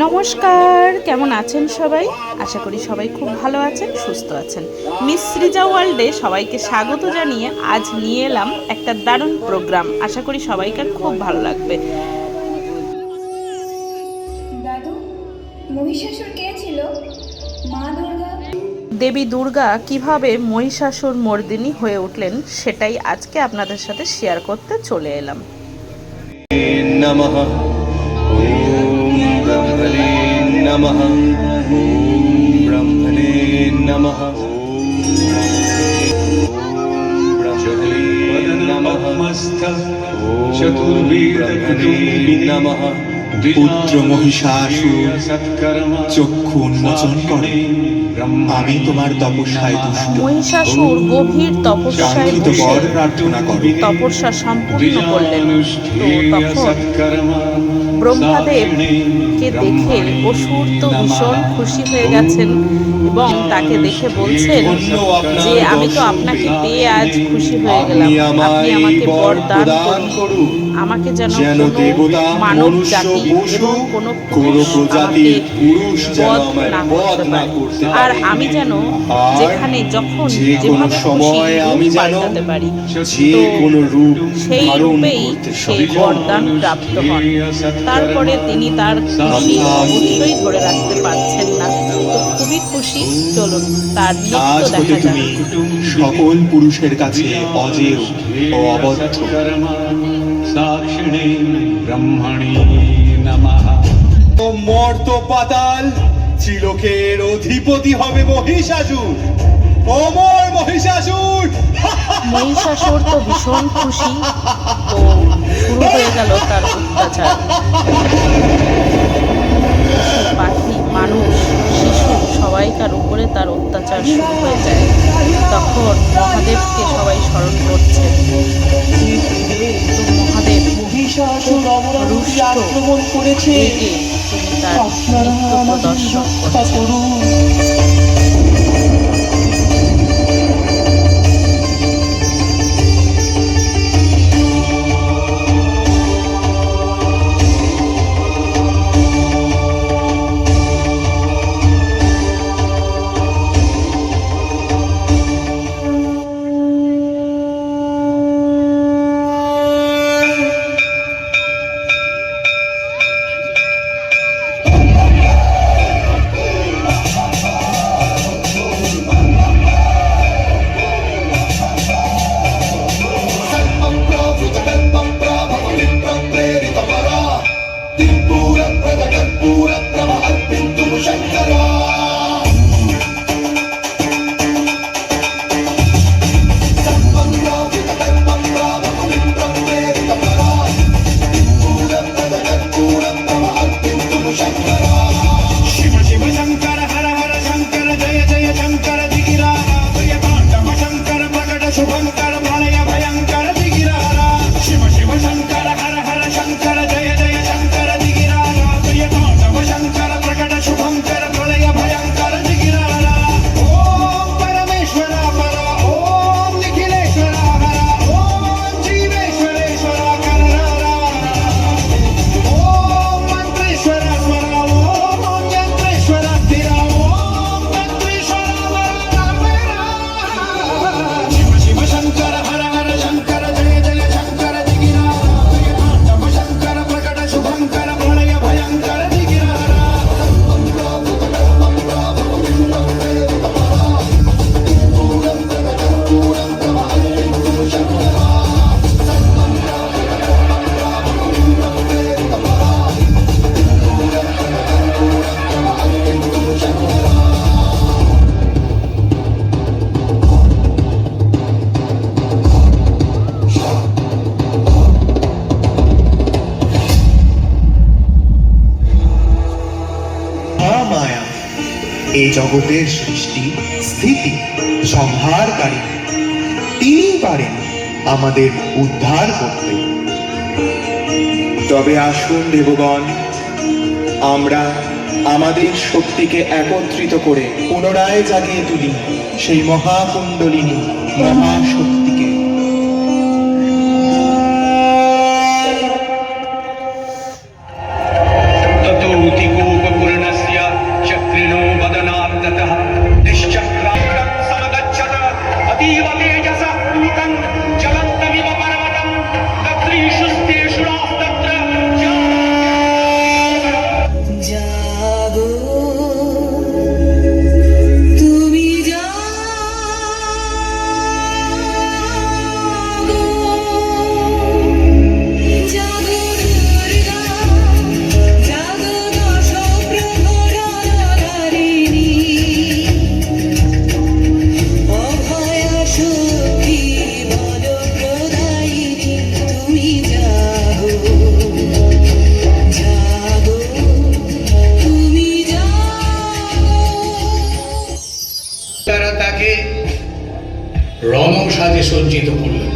নমস্কার, কেমন আছেন সবাই? আশা করি সবাই খুব ভালো আছেন, সুস্থ আছেন। মিস সৃজা ওয়ার্ল্ডে সবাইকে স্বাগত জানিয়ে আজ নিয়ে এলাম একটা দারুণ প্রোগ্রাম। আশা করি সবাইকার খুব ভালো লাগবে। দাদু, মহিষাসুর কে ছিল? মা দুর্গা। দেবী দুর্গা কিভাবে মহিষাসুর মর্দিনী হয়ে উঠলেন সেটাই আজকে আপনাদের সাথে শেয়ার করতে চলে এলাম। নমঃ ওম ব্রহ্মণে নমঃ ওম ব্রহ্মণে নমঃ ওম ব্রহ্মণে নমঃ চতুর্বেদে নমঃ। পুত্র মহিষাসুর চক্ষু উন্মোচন করে, আমি তোমার তপস্যায় তুষ্ট। মহিষাসুর গভীর তপস্যায় কাঙ্ক্ষিত বসে বর প্রার্থনা করো। তপস্যা সম্পূর্ণ করলেন। তো তখন ব্রহ্মাদেবকে দেখে অসুর তো ভীষণ খুশি হয়ে গেছেন এবং তাকে দেখে বলছেন যে আমি তো আপনাকে পেয়ে আজ খুশি হয়ে গেলাম, আপনি আমাকে বরদান করুন, আমাকে যেন কোনো মানব জাতি এবং কোনো পুরুষ আমাকে বধ না করতে পারে, আর আমি যেন যেখানে যখন যেভাবে খুশি রূপ পাল্টাতে পারি, তো সেই রূপেই সেই বরদান প্রাপ্ত হন। তারপরে তিনি তার খুশি অবশ্যই ধরে রাখতে পারছেন না, তো খুবই খুশি। চলুন তার আজ নৃত্য হতে দেখা তুমি যাক। সকল পুরুষের কাছে অজেয় ও অবদ্ধ। সাক্ষিণী ব্রহ্মণী নমঃ। মর্ত পাতাল ত্রিলোকের অধিপতি হবে মহিষাসুর, অমর মহিষাসুর। মহিষাসুর তো ভীষণ খুশি, তো শুরু হয়ে গেল তার অত্যাচার। পশু পাখি মানুষ শিশু সবাইকার উপরে তার অত্যাচার শুরু হয়ে যায়। তখন মহাদেবকে সবাই স্মরণ করছে। তো মহাদেব রুষ্ট রেগে তিনি তার নৃত্য প্রদর্শন করছেন। এই জগতের সৃষ্টি স্থিতি সংহারকারী, তিনি পারেন আমাদের উদ্ধার করতে। তবে আসুন দেবগণ, আমরা আমাদের শক্তিকে একত্রিত করে পুনরায় জাগিয়ে তুলি সেই মহাকুণ্ডলিনী মহাশক্তিকে। ততো সজ্জিত করলেন।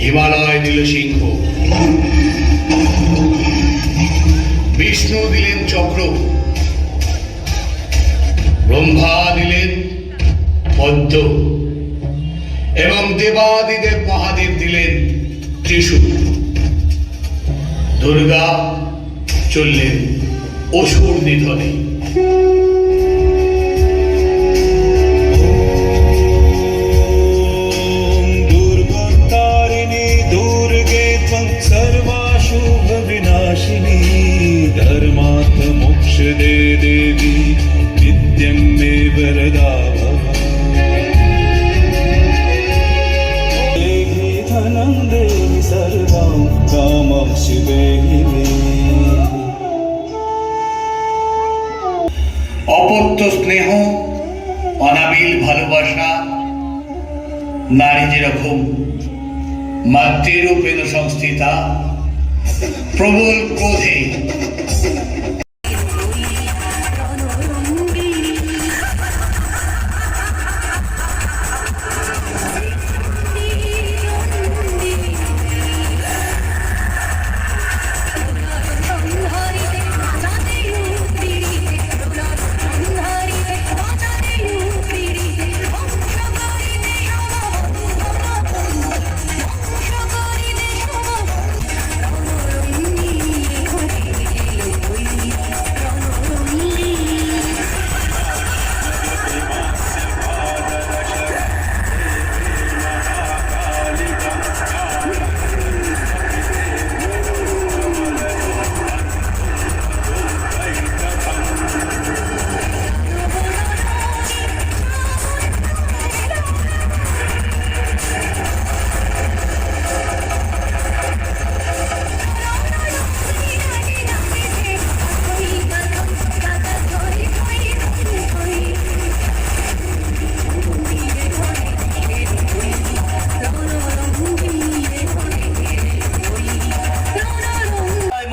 হিমালয় দিল সিংহ, বিষ্ণু দিলেন চক্র, ব্রহ্মা দিলেন পদ্ম এবং দেবাদিদেব মহাদেব দিলেন ত্রিশূল। দুর্গা চললেন অসুর নিধনে। दुर्गोत्तारिणी दुर्गे त्वं सर्वाशुभ विनाशिनी धर्मार्थ मोक्षदे देवी नित्यं मे वरदा भव। देहि धनं देहि सर्वं कामं शिवेहि मे। অপত্য স্নেহ, অনাবিল ভালোবাসা, নারী যেরকম মাতৃরূপেণ সংস্থিতা, প্রবল ক্রোধে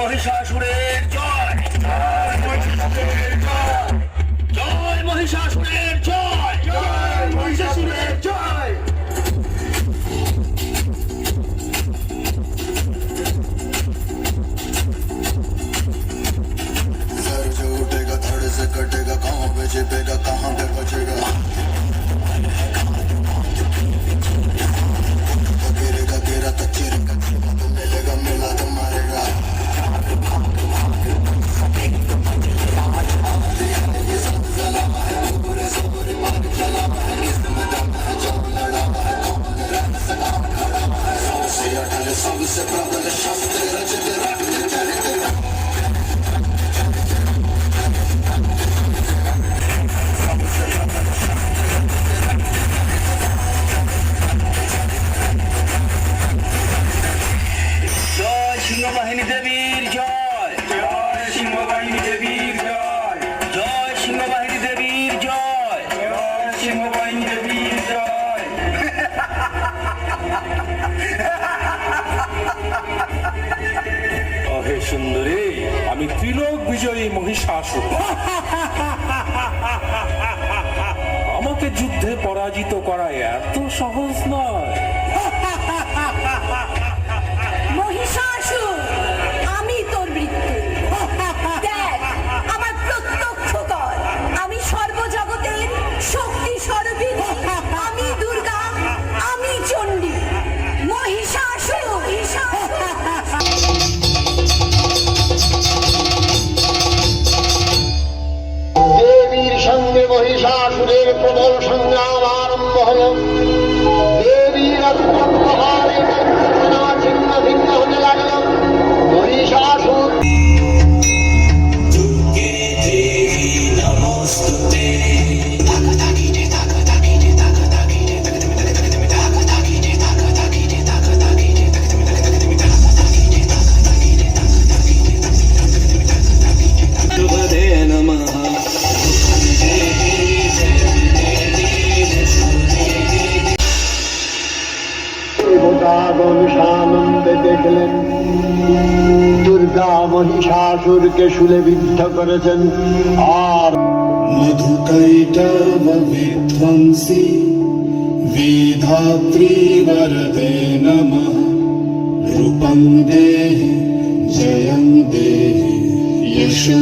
মহিষাসুরের জয়, জয় মহিষাসুরের জয়, জয় মহিষাসুরের জয়। सर जो उठेगा धड़ से कटेगा, कहाँ पे छिपेगा कहाँ पे बचेगा। गिरेगा गिरा तो चिरेगा, तो मिलेगा मिला तो मारेगा। सबसे प्रबल शस्त्र रचित रत्न चरित्र। জয় সিংহবাহিনী দেবীর জয়, জয় সিংহবাহিনী দেবীর জয়, জয় সিংহবাহিনী দেবীর জয়, জয় সিংহবাহিনী দেবীর জয়। হে সুন্দরী, আমি ত্রিলোক বিজয়ী মহিষাসুর। আমাকে যুদ্ধে পরাজিত করা এত সহজ নয়। মহিষাসুর, আমি তোর মৃত্যু। দেখ, আমার প্রত্যক্ষ কর। আমি সর্বজগতের শক্তি স্বরূপিণী। আমি দুর্গা, আমি চণ্ডী। মহিষাসুর, দেবীর সঙ্গে মহিষাসুরের প্রবল সংগ্রাম আরম্ভ হল। দেবীর অত্যন্তহারে ছিন্ন ভিন্ন হতে লাগল। মহিষাসুর সানন্দে দেখলেন দুর্গা মহিষাসুরকে শূলে বিদ্ধ করেছেন। আর मधुकैटव विध्वंसी विधात्री वरदे नमः रूपं देहि जयं देहि यशो